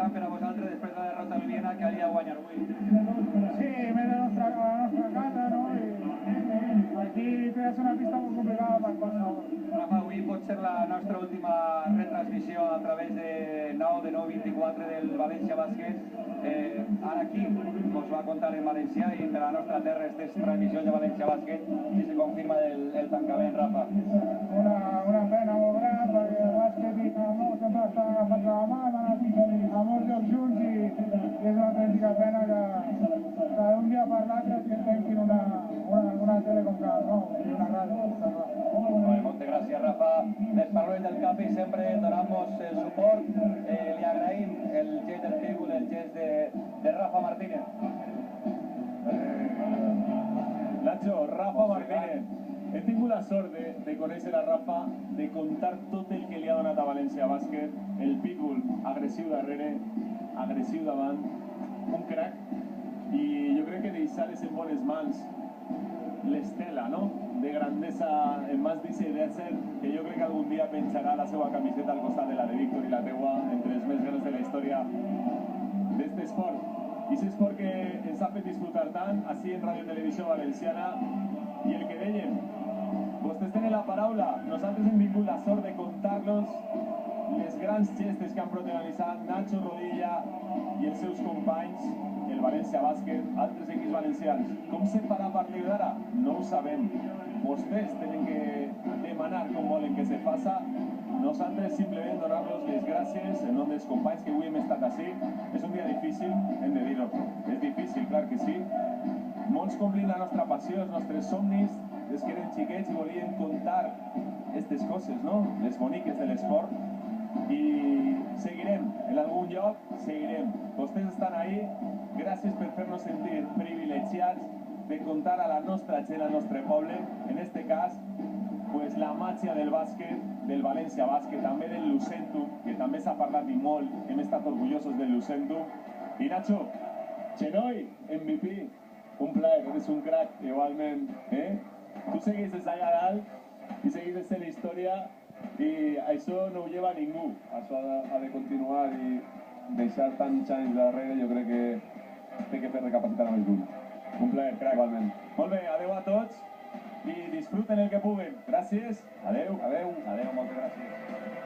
important per a vosaltres després de la derrota al Viena que havia guanyar avui. Sí, més de la nostra casa, no? I aquí és una pista molt complicada per qualsevol. Rafa, avui pot ser la nostra última retransmissió a través de 9/9/24 del València Bàsquet. Ara aquí us va contar en valencià i per la nostra terra aquestes transmissions de València Bàsquet si se confirma el tancament, Rafa. Una pena molt gran perquè el bàsquet i l'amor sempre estan agafats a la mà, a molts llocs junts i és una autèntica pena que d'un dia per l'altre tanquin una tele com que no, una ràdio. Moltes gràcies, Rafa. Les paraules del Capi sempre donant-nos el suport. Li agraïm el gest del Pitbull, el gest de Rafa Martínez. Nacho, Rafa Martínez. He tingut la sort de conèixer a Rafa, de contar tot el que li ha donat a València Bàsquet, el Pitbull, agressiu darrere, agressiu davant, un crack, i jo crec que deixar-les en bones mans l'estela, no?, de grandesa en mans d'Ixe Desert, que jo crec que algun dia penjarà la seva camiseta al costat de la de Víctor i la teua, entre els més grans de la història d'est esport. I és esport que ens ha fet disfrutar tant, així en Radio Televisió Valenciana, i el que dèiem, vostès tenen la paraula, nosaltres hem tingut la sort de contar-los les grans gestes que han protagonitzat Nacho Rodilla i els seus companys, el València Bàsquet, altres equips valencians. Com se farà a partir d'ara? No ho sabem. Vostès tenen que demanar com volen que se faça. Nosaltres simplement donar-los les gràcies en nom dels companys que avui hem estat així. És un dia difícil, hem de dir-ho. És difícil, clar que sí. Molts complint la nostra passió, els nostres somnis, des que eren xiquets i volien contar aquestes coses, no?, les boniques de l'esport. I seguirem, en algun lloc seguirem. Vostès estan ahí, gràcies per fer-nos sentir privilegiats de contar a la nostra gent, al nostre poble, en este cas, pues la màgia del bàsquet, del València Bàsquet, també del Lucentum, que també s'ha parlat i molt, hem estat orgullosos del Lucentum. I Nacho, Xenoi, MVP, un plaer, eres un crack, igualment, Tu segueixes allà dalt i segueixes sent història i això no ho lleva ningú. Això ha de continuar i deixar tants anys darrere, jo crec que té que fer recapacitar amb el juny. Un plaer, crac. Igualment. Molt bé, adeu a tots i disfruten el que puguen. Gràcies. Adeu. Adeu, moltes gràcies.